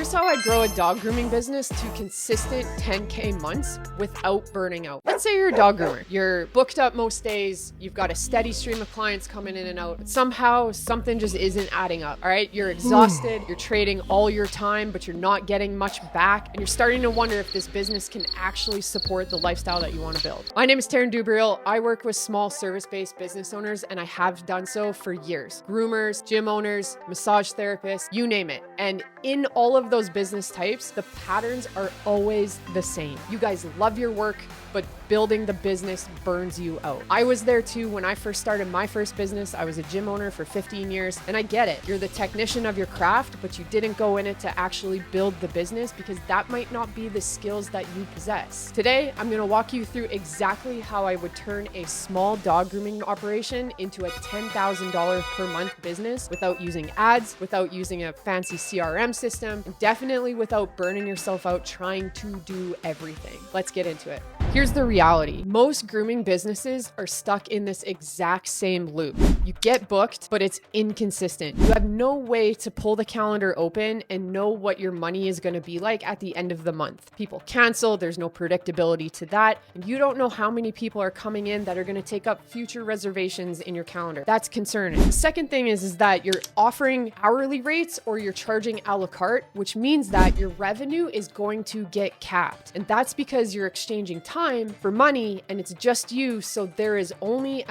Here's how I grow a dog grooming business to consistent 10K months without burning out. Let's say you're a dog groomer. You're booked up most days. You've got a steady stream of clients coming in and out. But somehow something just isn't adding up. All right. You're exhausted. You're trading all your time, but you're not getting much back. And you're starting to wonder if this business can actually support the lifestyle that you want to build. My name is Taryn Dubriel. I work with small service-based business owners, and I have done so for years. Groomers, gym owners, massage therapists, you name it. And in all of those business types, the patterns are always the same. You guys love your work, but building the business burns you out. I was there too when I first started my first business. I was a gym owner for 15 years, and I get it. You're the technician of your craft, but you didn't go in it to actually build the business because that might not be the skills that you possess. Today, I'm gonna walk you through exactly how I would turn a small dog grooming operation into a $10,000 per month business without using ads, without using a fancy CRM system, and definitely without burning yourself out trying to do everything. Let's get into it. Here's the reality. Most grooming businesses are stuck in this exact same loop. You get booked, but it's inconsistent. You have no way to pull the calendar open and know what your money is going to be like at the end of the month. People cancel, there's no predictability to that, and you don't know how many people are coming in that are going to take up future reservations in your calendar. That's concerning. The second thing is that you're offering hourly rates or you're charging a la carte, which means that your revenue is going to get capped. And that's because you're exchanging time for money, and it's just you, so there is only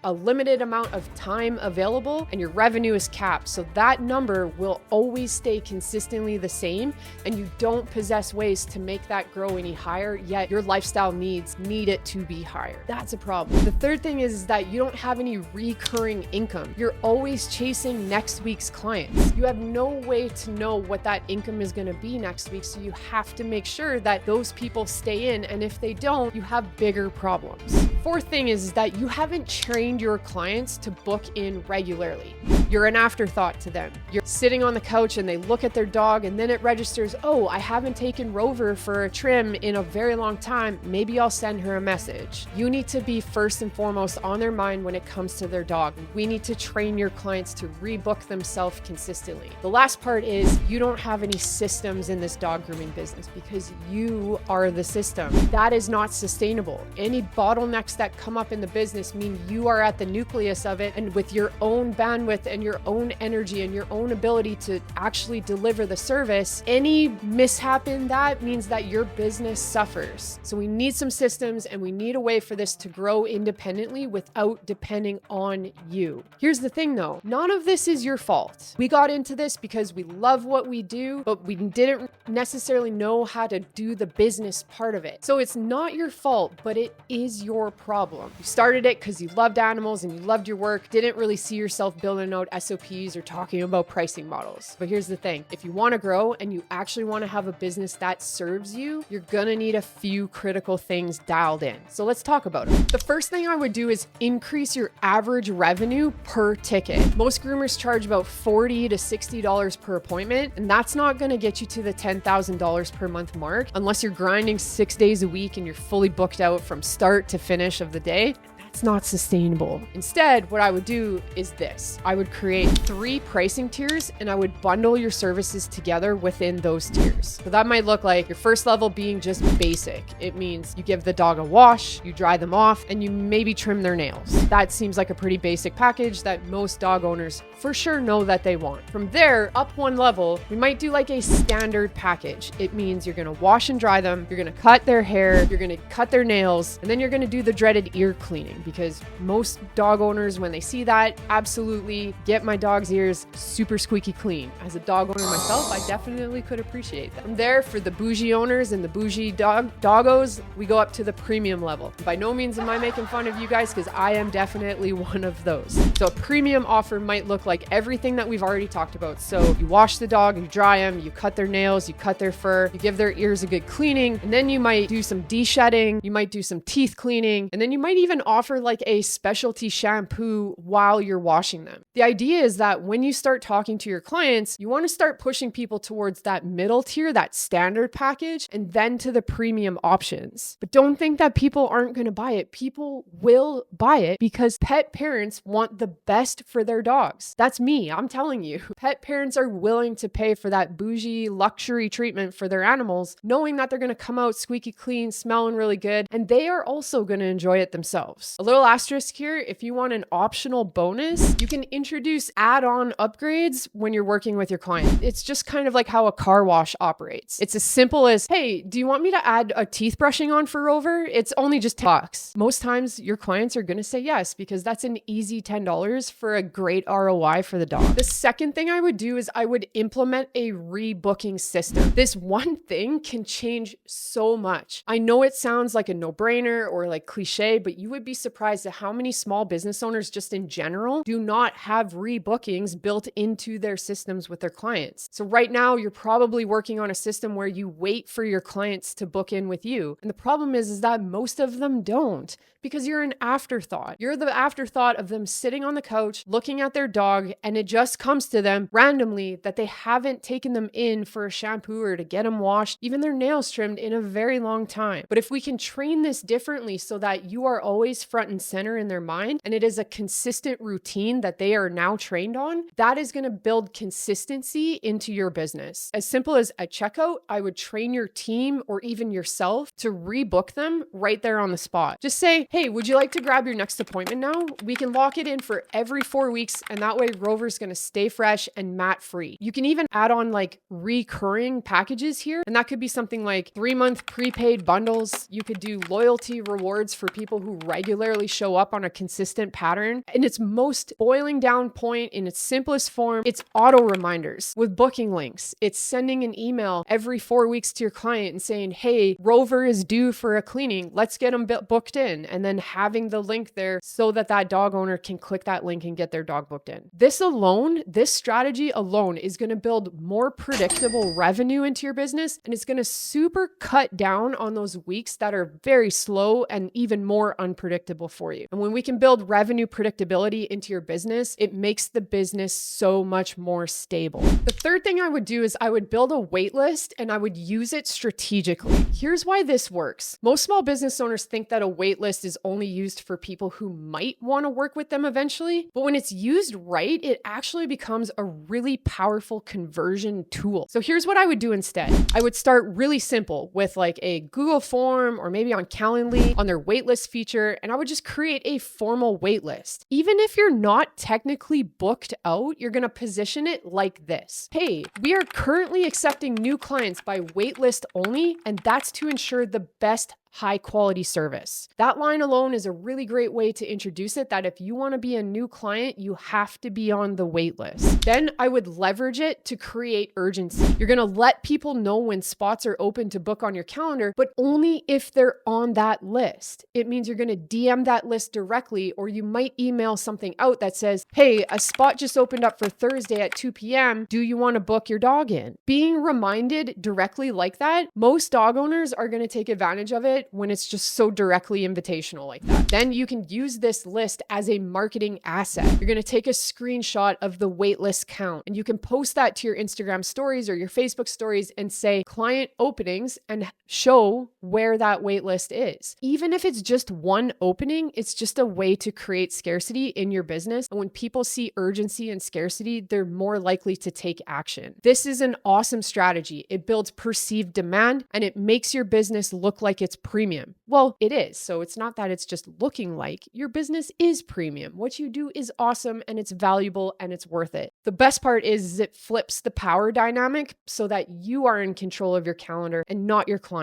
a limited amount of time available, and your revenue is capped. So that number will always stay consistently the same, and you don't possess ways to make that grow any higher, yet your lifestyle needs need it to be higher. That's a problem. The third thing is that you don't have any recurring income. You're always chasing next week's clients. You have no way to know what that income is going to be next week, so you have to make sure that those people stay in, and if they don't, you have bigger problems. Fourth thing is that you haven't trained your clients to book in regularly. You're an afterthought to them. You're sitting on the couch and they look at their dog and then it registers, oh, I haven't taken Rover for a trim in a very long time. Maybe I'll send her a message. You need to be first and foremost on their mind when it comes to their dog. We need to train your clients to rebook themselves consistently. The last part is you don't have any systems in this dog grooming business because you are the system. That is not sustainable. Any bottlenecks that come up in the business mean you are at the nucleus of it, and with your own bandwidth and your own energy and your own ability to actually deliver the service, any mishap in that means that your business suffers. So we need some systems, and we need a way for this to grow independently without depending on you. Here's the thing though, none of this is your fault. We got into this because we love what we do, but we didn't necessarily know how to do the business part of it. So it's not your fault, but it is your problem. You started it because you loved animals and you loved your work, didn't really see yourself building out SOPs or talking about pricing models. But here's the thing, if you want to grow and you actually want to have a business that serves you, you're gonna need a few critical things dialed in. So let's talk about them. The first thing I would do is increase your average revenue per ticket. Most groomers charge about $40 to $60 per appointment, and that's not gonna get you to the $10,000 per month mark unless you're grinding 6 days a week and you're fully booked out from start to finish of the day. It's not sustainable. Instead, what I would do is this. I would create 3 pricing tiers and I would bundle your services together within those tiers. So that might look like your first level being just basic. It means you give the dog a wash, you dry them off, and you maybe trim their nails. That seems like a pretty basic package that most dog owners for sure know that they want. From there, up 1 level, we might do like a standard package. It means you're gonna wash and dry them, you're gonna cut their hair, you're gonna cut their nails, and then you're gonna do the dreaded ear cleaning, because most dog owners, when they see that, absolutely get my dog's ears super squeaky clean. As a dog owner myself, I definitely could appreciate that. From there, for the bougie owners and the bougie doggos, we go up to the premium level. By no means am I making fun of you guys, because I am definitely one of those. So a premium offer might look like everything that we've already talked about. So you wash the dog, you dry them, you cut their nails, you cut their fur, you give their ears a good cleaning, and then you might do some de-shedding, you might do some teeth cleaning, and then you might even offer offer like a specialty shampoo while you're washing them. The idea is that when you start talking to your clients, you want to start pushing people towards that middle tier, that standard package, and then to the premium options. But don't think that people aren't going to buy it. People will buy it because pet parents want the best for their dogs. That's me. I'm telling you. Pet parents are willing to pay for that bougie luxury treatment for their animals, knowing that they're going to come out squeaky clean, smelling really good, and they are also going to enjoy it themselves. A little asterisk here, if you want an optional bonus, you can introduce add-on upgrades when you're working with your client. It's just kind of like how a car wash operates. It's as simple as, hey, do you want me to add a teeth brushing on for Rover? It's only just $10. Most times your clients are going to say yes, because that's an easy $10 for a great ROI for the dog. The second thing I would do is I would implement a rebooking system. This one thing can change so much. I know it sounds like a no-brainer or like cliche, but you would be surprised at how many small business owners just in general do not have rebookings built into their systems with their clients. So right now you're probably working on a system where you wait for your clients to book in with you. And the problem is that most of them don't, because you're an afterthought. You're the afterthought of them sitting on the couch, looking at their dog, and it just comes to them randomly that they haven't taken them in for a shampoo or to get them washed, even their nails trimmed in a very long time. But if we can train this differently so that you are always front and center in their mind, and it is a consistent routine that they are now trained on, that is going to build consistency into your business. As simple as at checkout, I would train your team or even yourself to rebook them right there on the spot. Just say, hey, would you like to grab your next appointment now? We can lock it in for every 4 weeks, and that way Rover's going to stay fresh and mat free. You can even add on like recurring packages here, and that could be something like 3-month prepaid bundles. You could do loyalty rewards for people who regularly show up on a consistent pattern. In its most boiling down point, in its simplest form, it's auto reminders with booking links. It's sending an email every 4 weeks to your client and saying, hey, Rover is due for a cleaning. Let's get them booked in. And then having the link there so that that dog owner can click that link and get their dog booked in. This strategy alone is going to build more predictable revenue into your business, and it's going to super cut down on those weeks that are very slow and even more unpredictable for you. And when we can build revenue predictability into your business, it makes the business so much more stable. The third thing I would do is I would build a wait list, and I would use it strategically. Here's why this works. Most small business owners think that a wait list is only used for people who might want to work with them eventually, but when it's used right, it actually becomes a really powerful conversion tool. So here's what I would do instead. I would start really simple with like a Google form or maybe on Calendly on their waitlist feature, and I would just create a formal waitlist. Even if you're not technically booked out, you're going to position it like this. Hey, we are currently accepting new clients by waitlist only, and that's to ensure the best high quality service. That line alone is a really great way to introduce it, that if you want to be a new client, you have to be on the wait list. Then I would leverage it to create urgency. You're going to let people know when spots are open to book on your calendar, but only if they're on that list. It means you're going to DM that list directly, or you might email something out that says, hey, a spot just opened up for Thursday at 2 p.m. Do you want to book your dog in? Being reminded directly like that, most dog owners are going to take advantage of it when it's just so directly invitational like that. Then you can use this list as a marketing asset. You're going to take a screenshot of the waitlist count, and you can post that to your Instagram stories or your Facebook stories and say client openings and show where that waitlist is. Even if it's just one opening, it's just a way to create scarcity in your business. And when people see urgency and scarcity, they're more likely to take action. This is an awesome strategy. It builds perceived demand, and it makes your business look like it's premium. Well, it is. So it's not that it's just looking like. Your business is premium. What you do is awesome, and it's valuable, and it's worth it. The best part is it flips the power dynamic so that you are in control of your calendar and not your clients.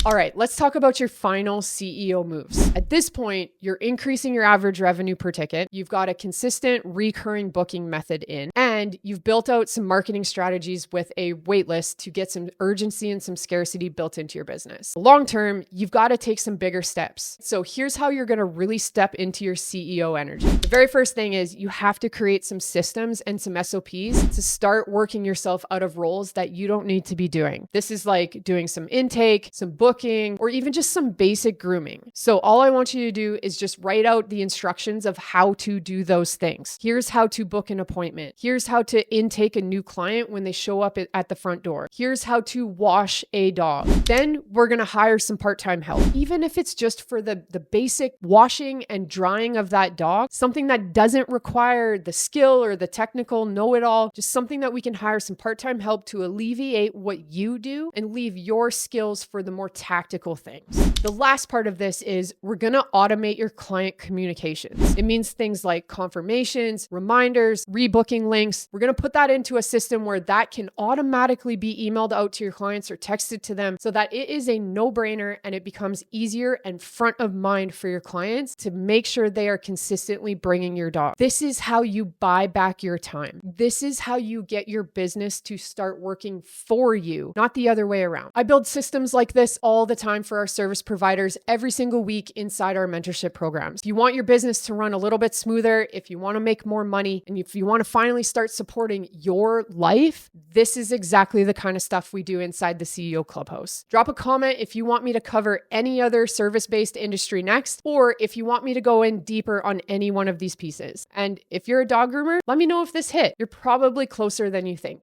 All right, let's talk about your final CEO moves. At this point, you're increasing your average revenue per ticket. You've got a consistent recurring booking method in, and and you've built out some marketing strategies with a waitlist to get some urgency and some scarcity built into your business. Long term, you've got to take some bigger steps. So here's how you're going to really step into your CEO energy. The very first thing is you have to create some systems and some SOPs to start working yourself out of roles that you don't need to be doing. This is like doing some intake, some booking, or even just some basic grooming. So all I want you to do is just write out the instructions of how to do those things. Here's how to book an appointment. Here's how to intake a new client when they show up at the front door. Here's how to wash a dog. Then we're going to hire some part-time help. Even if it's just for the basic washing and drying of that dog, something that doesn't require the skill or the technical know-it-all, just something that we can hire some part-time help to alleviate what you do and leave your skills for the more tactical things. The last part of this is we're going to automate your client communications. It means things like confirmations, reminders, rebooking links. We're going to put that into a system where that can automatically be emailed out to your clients or texted to them so that it is a no-brainer and it becomes easier and front of mind for your clients to make sure they are consistently bringing your dog. This is how you buy back your time. This is how you get your business to start working for you, not the other way around. I build systems like this all the time for our service providers every single week inside our mentorship programs. If you want your business to run a little bit smoother, if you want to make more money, and if you want to finally start supporting your life, this is exactly the kind of stuff we do inside the CEO Clubhouse. Drop a comment if you want me to cover any other service-based industry next, or if you want me to go in deeper on any one of these pieces. And if you're a dog groomer, let me know if this hit. You're probably closer than you think.